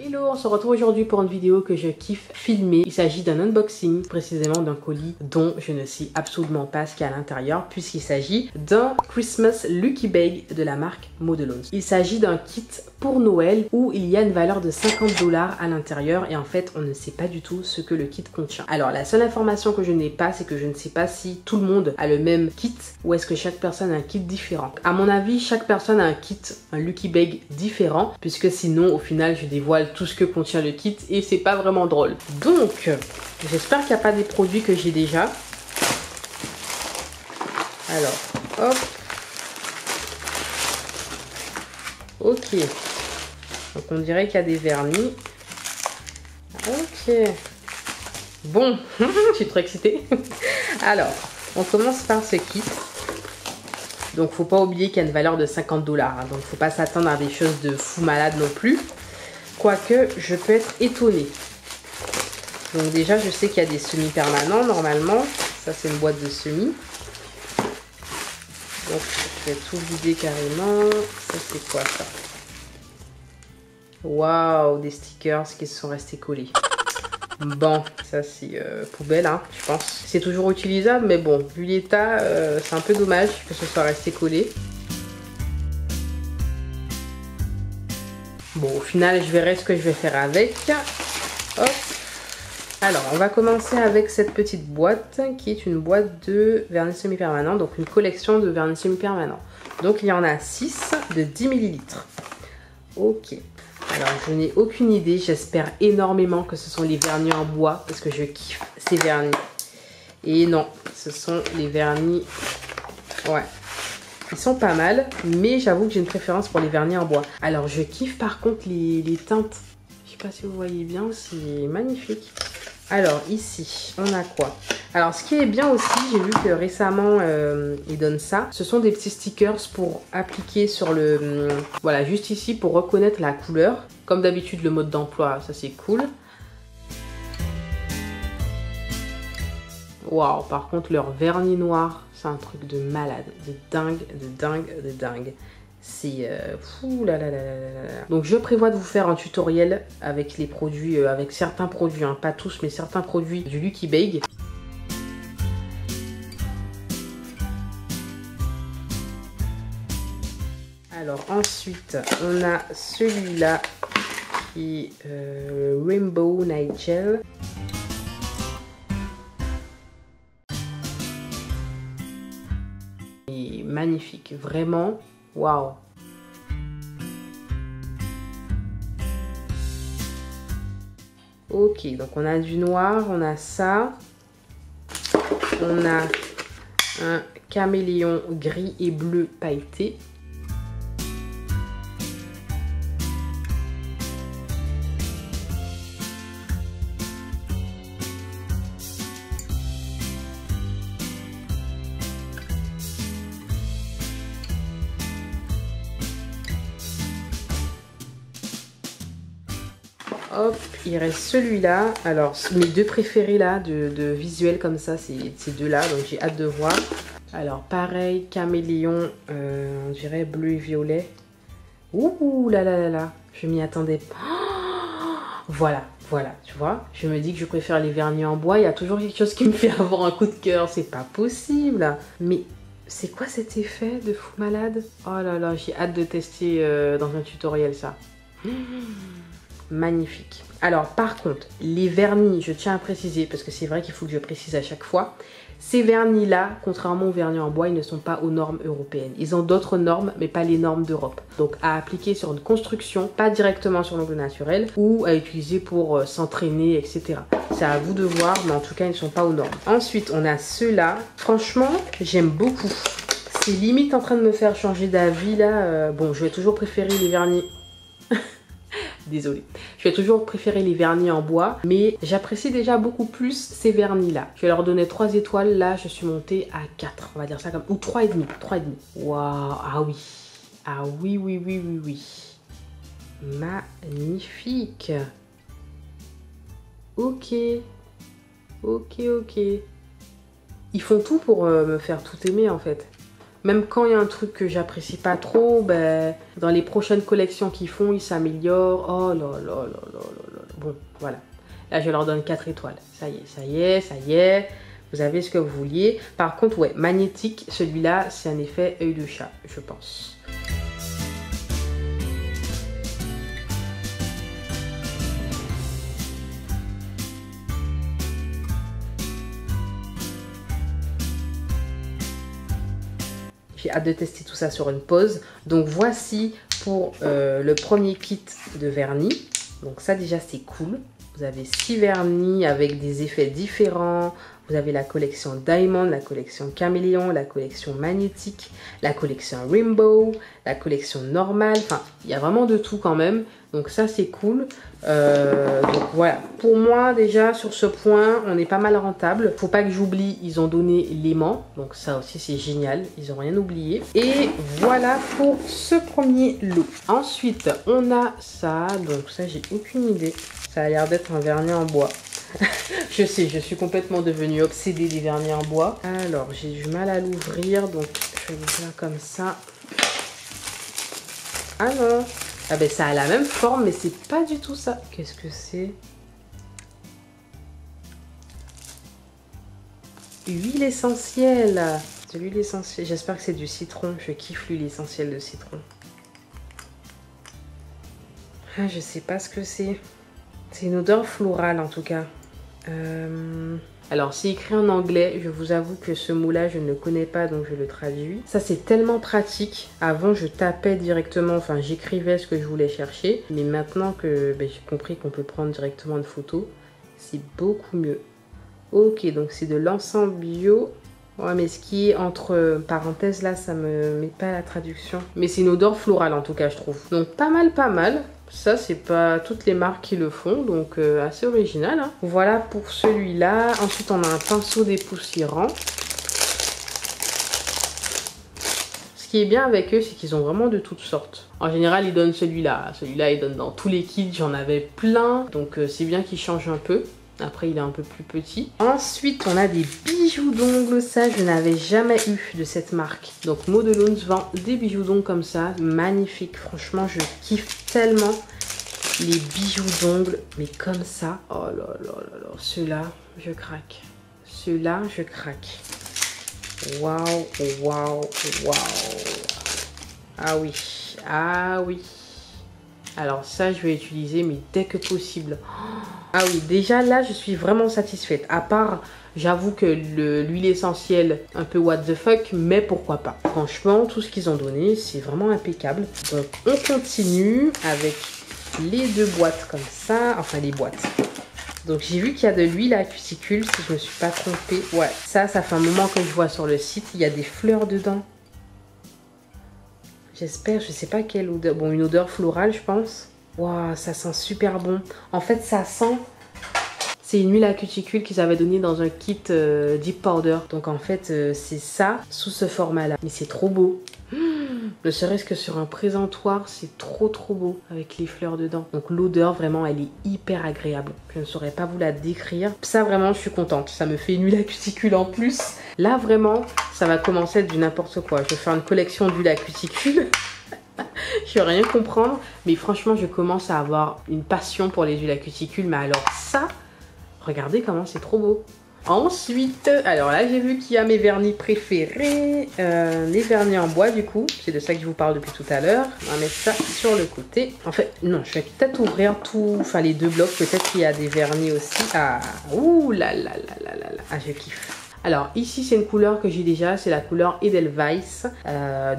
Hello, on se retrouve aujourd'hui pour une vidéo que je kiffe filmer. Il s'agit d'un unboxing, précisément d'un colis dont je ne sais absolument pas ce qu'il y a à l'intérieur, puisqu'il s'agit d'un Christmas Lucky Bag de la marque Modelons. Il s'agit d'un kit pour Noël où il y a une valeur de 50 $ à l'intérieur et en fait on ne sait pas du tout ce que le kit contient. Alors la seule information que je n'ai pas, c'est que je ne sais pas si tout le monde a le même kit ou est-ce que chaque personne a un kit différent. À mon avis, chaque personne a un kit, un Lucky Bag différent, puisque sinon au final je dévoile tout ce que contient le kit et c'est pas vraiment drôle. Donc j'espère qu'il n'y a pas des produits que j'ai déjà. Alors hop, ok, donc on dirait qu'il y a des vernis. Ok, bon, je suis trop excitée. Alors on commence par ce kit. Donc faut pas oublier qu'il y a une valeur de 50 $, hein, donc faut pas s'attendre à des choses de fou malade non plus. Quoique, je peux être étonnée. Donc déjà, je sais qu'il y a des semis permanents normalement. Ça, c'est une boîte de semis. Donc, je vais tout vider carrément. Ça, c'est quoi ça? Waouh, des stickers qui se sont restés collés. Bon, ça c'est poubelle, hein, je pense. C'est toujours utilisable, mais bon, vu l'état, c'est un peu dommage que ce soit resté collé. Bon, au final, je verrai ce que je vais faire avec. Hop. Alors, on va commencer avec cette petite boîte qui est une boîte de vernis semi-permanent. Donc, une collection de vernis semi-permanent. Donc, il y en a 6 de 10 ml. Ok. Alors, je n'ai aucune idée. J'espère énormément que ce sont les vernis en bois parce que je kiffe ces vernis. Et non, ce sont les vernis... Ouais. Ils sont pas mal, mais j'avoue que j'ai une préférence pour les vernis en bois. Alors, je kiffe par contre les teintes. Je sais pas si vous voyez bien, c'est magnifique. Alors, ici, on a quoi? Alors, ce qui est bien aussi, j'ai vu que récemment, ils donnent ça. Ce sont des petits stickers pour appliquer sur le... voilà, juste ici pour reconnaître la couleur. Comme d'habitude, le mode d'emploi, ça c'est cool. Waouh, par contre, leur vernis noir, c'est un truc de malade, de dingue, de dingue, de dingue. C'est fou là là là là là. Donc je prévois de vous faire un tutoriel avec les produits, avec certains produits, hein, pas tous, mais certains produits du Lucky Bag. Alors ensuite, on a celui-là qui est Rainbow Night Gel. Magnifique, vraiment, waouh. Ok, donc on a du noir, on a ça. On a un caméléon gris et bleu pailleté. Hop, il reste celui-là. Alors, mes deux préférés là, de visuel comme ça, c'est ces deux-là. Donc, j'ai hâte de voir. Alors, pareil, caméléon, on dirait bleu et violet. Ouh là là là là, je m'y attendais pas. Voilà, voilà, tu vois. Je me dis que je préfère les vernis en bois. Il y a toujours quelque chose qui me fait avoir un coup de cœur. C'est pas possible. Mais c'est quoi cet effet de fou malade? Oh là là, j'ai hâte de tester dans un tutoriel ça. Magnifique. Alors par contre, les vernis, je tiens à préciser, parce que c'est vrai qu'il faut que je précise à chaque fois, ces vernis là, contrairement aux vernis en bois, ils ne sont pas aux normes européennes. Ils ont d'autres normes, mais pas les normes d'Europe. Donc à appliquer sur une construction, pas directement sur l'ongle naturel, ou à utiliser pour s'entraîner, etc. C'est à vous de voir, mais en tout cas ils ne sont pas aux normes. Ensuite on a ceux-là, franchement j'aime beaucoup. C'est limite en train de me faire changer d'avis là. Bon, je vais toujours préférer les vernis... Désolée. Je vais toujours préférer les vernis en bois, mais j'apprécie déjà beaucoup plus ces vernis-là. Je vais leur donner 3 étoiles. Là, je suis montée à 4. On va dire ça comme... Ou 3,5. 3,5. Waouh. Ah oui. Ah oui, oui, oui, oui, oui. Magnifique. Ok. Ok, ok. Ils font tout pour me faire tout aimer, en fait. Même quand il y a un truc que j'apprécie pas trop, ben, dans les prochaines collections qu'ils font, ils s'améliorent. Oh là là là là là là. Bon, voilà. Là, je leur donne 4 étoiles. Ça y est, ça y est, ça y est. Vous avez ce que vous vouliez. Par contre, ouais, magnétique, celui-là, c'est un effet œil de chat, je pense. J'ai hâte de tester tout ça sur une pause. Donc voici pour le premier kit de vernis. Donc ça déjà c'est cool. Vous avez 6 vernis avec des effets différents. Vous avez la collection Diamond, la collection Caméléon, la collection Magnétique, la collection Rainbow, la collection normale. Enfin, il y a vraiment de tout quand même. Donc ça c'est cool. Donc voilà, pour moi déjà sur ce point on est pas mal rentable. Faut pas que j'oublie, ils ont donné l'aimant, donc ça aussi c'est génial, ils ont rien oublié. Et voilà pour ce premier lot. Ensuite on a ça, donc ça j'ai aucune idée, ça a l'air d'être un vernis en bois. Je sais, je suis complètement devenue obsédée des vernis en bois. Alors j'ai du mal à l'ouvrir, donc je vais l'ouvrir comme ça. Ah non. Ah ben ça a la même forme, mais c'est pas du tout ça. Qu'est-ce que c'est? Huile essentielle. De l'huile essentielle. J'espère que c'est du citron. Je kiffe l'huile essentielle de citron. Ah, je sais pas ce que c'est. C'est une odeur florale en tout cas. Alors c'est écrit en anglais, je vous avoue que ce mot-là je ne le connais pas donc je le traduis. Ça c'est tellement pratique, avant je tapais directement, enfin j'écrivais ce que je voulais chercher. Mais maintenant que j'ai compris qu'on peut prendre directement une photo, c'est beaucoup mieux. Ok, donc c'est de l'encens bio. Ouais, mais ce qui est entre parenthèses là, ça me met pas la traduction. Mais c'est une odeur florale en tout cas je trouve. Donc pas mal, pas mal. Ça, c'est pas toutes les marques qui le font, donc assez original. Hein. Voilà pour celui-là. Ensuite, on a un pinceau dépoussiérant. Ce qui est bien avec eux, c'est qu'ils ont vraiment de toutes sortes. En général, ils donnent celui-là. Celui-là, ils donnent dans tous les kits. J'en avais plein, donc c'est bien qu'ils changent un peu. Après, il est un peu plus petit. Ensuite, on a des bijoux d'ongles. Ça, je n'avais jamais eu de cette marque. Donc, Modeloons vend des bijoux d'ongles comme ça. Magnifique. Franchement, je kiffe tellement les bijoux d'ongles. Mais comme ça. Oh là là là là. Ceux-là, je craque. Ceux-là, je craque. Waouh, waouh, waouh. Ah oui. Ah oui. Alors ça, je vais utiliser, mais dès que possible. Ah oui, déjà là, je suis vraiment satisfaite. À part, j'avoue que l'huile essentielle, un peu what the fuck, mais pourquoi pas. Franchement, tout ce qu'ils ont donné, c'est vraiment impeccable. Donc, on continue avec les 2 boîtes comme ça. Enfin, les boîtes. Donc, j'ai vu qu'il y a de l'huile à cuticule, si je ne me suis pas trompée. Ouais, ça fait un moment que je vois sur le site. Il y a des fleurs dedans. J'espère, je sais pas quelle odeur. Bon, une odeur florale, je pense. Waouh, ça sent super bon. En fait, ça sent... C'est une huile à cuticule qu'ils avaient donnée dans un kit Deep Powder. Donc, en fait, c'est ça sous ce format-là. Mais c'est trop beau. Ne serait-ce que sur un présentoir, c'est trop beau avec les fleurs dedans. Donc, l'odeur, vraiment, elle est hyper agréable. Je ne saurais pas vous la décrire. Ça, vraiment, je suis contente. Ça me fait une huile à cuticule en plus. Là, vraiment, ça va commencer à être du n'importe quoi. Je vais faire une collection d'huile à cuticule. Je vais rien comprendre. Mais franchement, je commence à avoir une passion pour les huiles à cuticule. Mais alors ça, regardez comment c'est trop beau. Ensuite, alors là, j'ai vu qu'il y a mes vernis préférés. Les vernis en bois, du coup. C'est de ça que je vous parle depuis tout à l'heure. On va mettre ça sur le côté. En fait, non, je vais peut-être ouvrir tout... Enfin, les 2 blocs. Peut-être qu'il y a des vernis aussi. Ah, ouh là là là là là là. Ah, je kiffe. Alors ici c'est une couleur que j'ai déjà, c'est la couleur Edelweiss.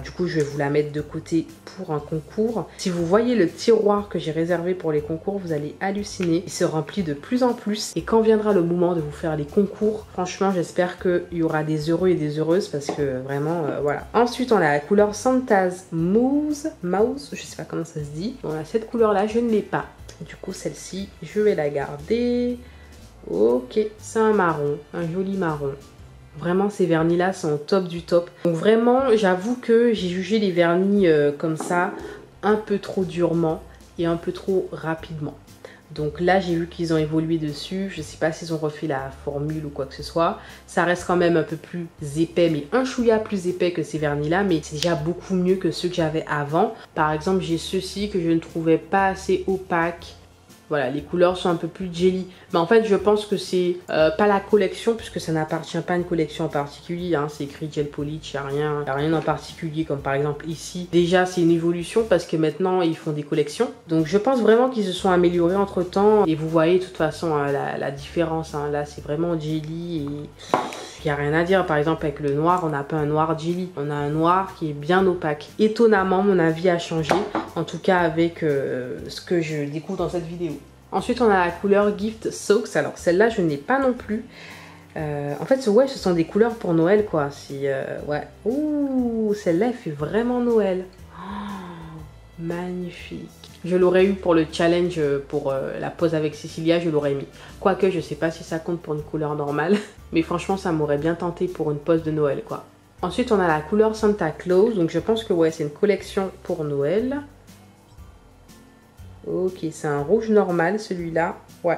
Du coup je vais vous la mettre de côté pour un concours. Si vous voyez le tiroir que j'ai réservé pour les concours, vous allez halluciner. Il se remplit de plus en plus. Et quand viendra le moment de vous faire les concours, franchement j'espère qu'il y aura des heureux et des heureuses parce que vraiment voilà. Ensuite on a la couleur Santas Mouse, je sais pas comment ça se dit. On a cette couleur là, je ne l'ai pas. Du coup celle-ci je vais la garder. Ok, c'est un marron, un joli marron. Vraiment, ces vernis-là sont au top du top. Donc vraiment, j'avoue que j'ai jugé les vernis comme ça un peu trop durement et un peu trop rapidement. Donc là, j'ai vu qu'ils ont évolué dessus. Je sais pas s'ils ont refait la formule ou quoi que ce soit. Ça reste quand même un peu plus épais, mais un chouïa plus épais que ces vernis-là. Mais c'est déjà beaucoup mieux que ceux que j'avais avant. Par exemple, j'ai ceux-ci que je ne trouvais pas assez opaques. Voilà, les couleurs sont un peu plus jelly. Mais en fait, je pense que c'est pas la collection, puisque ça n'appartient pas à une collection en particulier. Hein. C'est écrit gel polish, il n'y a rien en particulier, comme par exemple ici. Déjà, c'est une évolution, parce que maintenant, ils font des collections. Donc, je pense vraiment qu'ils se sont améliorés entre-temps. Et vous voyez, de toute façon, hein, la différence. Hein. Là, c'est vraiment jelly et... il n'y a rien à dire. Par exemple, avec le noir, on n'a pas un noir jelly. On a un noir qui est bien opaque. Étonnamment, mon avis a changé. En tout cas, avec ce que je découvre dans cette vidéo. Ensuite, on a la couleur Gift Soaks. Alors, celle-là, je n'ai pas non plus. En fait, ouais, ce sont des couleurs pour Noël, quoi. Ouais. Ouh, celle-là, elle fait vraiment Noël. Oh, magnifique. Je l'aurais eu pour le challenge, pour la pose avec Cecilia, je l'aurais mis. Quoique, je sais pas si ça compte pour une couleur normale. Mais franchement, ça m'aurait bien tenté pour une pose de Noël, quoi. Ensuite, on a la couleur Santa Claus. Donc, je pense que, ouais, c'est une collection pour Noël. Ok, c'est un rouge normal, celui-là. Ouais,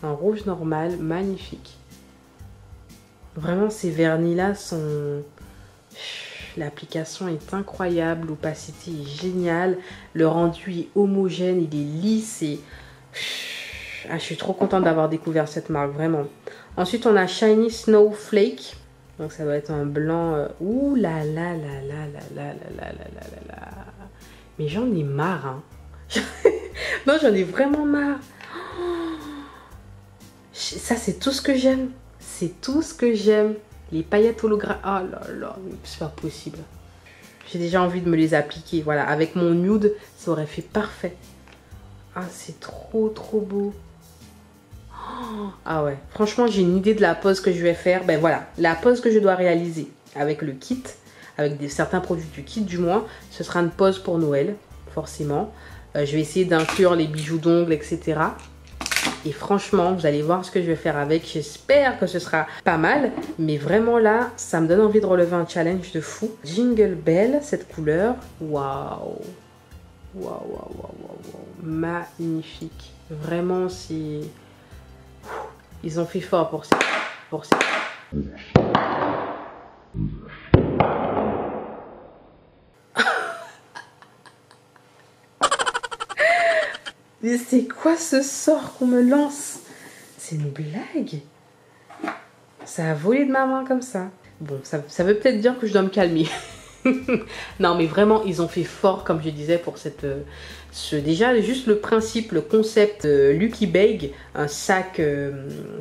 un rouge normal, magnifique. Vraiment, ces vernis-là sont... L'application est incroyable, l'opacité est géniale, le rendu est homogène, il est lisse et... Ah, je suis trop contente d'avoir découvert cette marque, vraiment. Ensuite, on a Shiny Snowflake. Donc, ça doit être un blanc... Ouh là là là là là là là là là là là. Mais j'en ai marre, hein. Non, j'en ai vraiment marre. Ça, c'est tout ce que j'aime. C'est tout ce que j'aime. Les paillettes hologrammes. Oh là là, c'est pas possible. J'ai déjà envie de me les appliquer. Voilà, avec mon nude, ça aurait fait parfait. Ah, c'est trop, trop beau. Ah ouais, franchement, j'ai une idée de la pose que je vais faire. Ben voilà, la pose que je dois réaliser avec le kit, avec certains produits du kit du moins, ce sera une pose pour Noël, forcément. Je vais essayer d'inclure les bijoux d'ongles, etc. Et franchement, vous allez voir ce que je vais faire avec. J'espère que ce sera pas mal. Mais vraiment là, ça me donne envie de relever un challenge de fou. Jingle Bell, cette couleur. Waouh. Waouh, waouh, waouh, waouh. Magnifique. Vraiment, c'est... Ils ont fait fort pour ça. Mais c'est quoi ce sort qu'on me lance? C'est une blague? Ça a volé de ma main comme ça. Bon, ça veut peut-être dire que je dois me calmer. Non, mais vraiment, ils ont fait fort, comme je disais, pour cette... déjà, juste le principe, le concept Lucky Bag, un sac...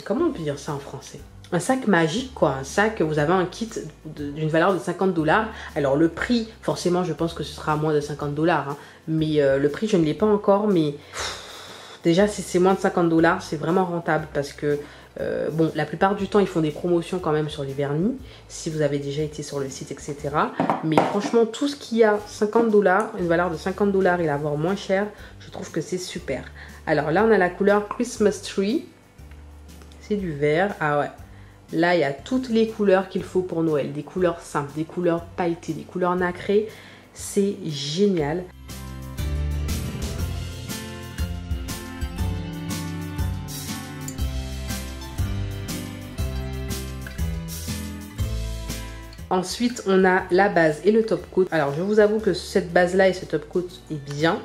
comment on peut dire ça en français? Un sac magique, quoi. Un sac, vous avez un kit d'une valeur de 50 $. Alors, le prix, forcément, je pense que ce sera à moins de 50 $. Hein. Mais le prix, je ne l'ai pas encore. Mais déjà, si c'est moins de 50 $, c'est vraiment rentable. Parce que, bon, la plupart du temps, ils font des promotions quand même sur les vernis. Si vous avez déjà été sur le site, etc. Mais franchement, tout ce qui a 50 $, une valeur de 50 $ et l'avoir moins cher, je trouve que c'est super. Alors là, on a la couleur Christmas Tree. C'est du vert. Ah ouais. Là, il y a toutes les couleurs qu'il faut pour Noël. Des couleurs simples, des couleurs pailletées, des couleurs nacrées. C'est génial. Ensuite, on a la base et le top coat. Alors, je vous avoue que cette base-là et ce top coat est bien.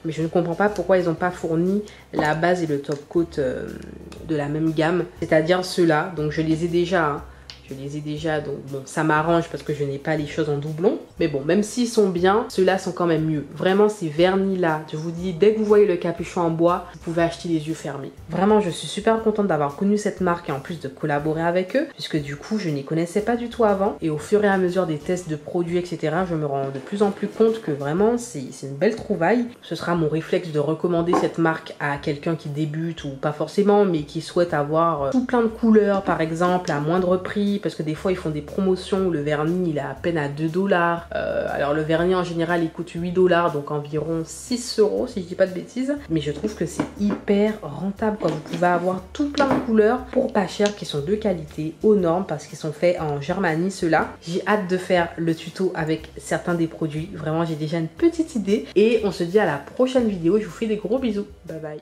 Mais je ne comprends pas pourquoi ils n'ont pas fourni la base et le top coat de la même gamme. C'est-à-dire ceux-là. Donc je les ai déjà. Hein. Je les ai déjà. Donc bon, ça m'arrange parce que je n'ai pas les choses en doublon. Mais bon, même s'ils sont bien, ceux-là sont quand même mieux. Vraiment, ces vernis-là, je vous dis, dès que vous voyez le capuchon en bois, vous pouvez acheter les yeux fermés. Vraiment, je suis super contente d'avoir connu cette marque et en plus de collaborer avec eux. Puisque du coup, je n'y connaissais pas du tout avant. Et au fur et à mesure des tests de produits, etc., je me rends de plus en plus compte que vraiment, c'est une belle trouvaille. Ce sera mon réflexe de recommander cette marque à quelqu'un qui débute ou pas forcément, mais qui souhaite avoir tout plein de couleurs, par exemple, à moindre prix. Parce que des fois, ils font des promotions où le vernis, il est à peine à 2 $. Alors, le vernis, en général, il coûte 8 $, donc environ 6 € si je dis pas de bêtises. Mais je trouve que c'est hyper rentable, quoi. Vous pouvez avoir tout plein de couleurs pour pas cher, qui sont de qualité, aux normes, parce qu'ils sont faits en Germanie, ceux-là. J'ai hâte de faire le tuto avec certains des produits. Vraiment, j'ai déjà une petite idée. Et on se dit à la prochaine vidéo. Je vous fais des gros bisous. Bye bye.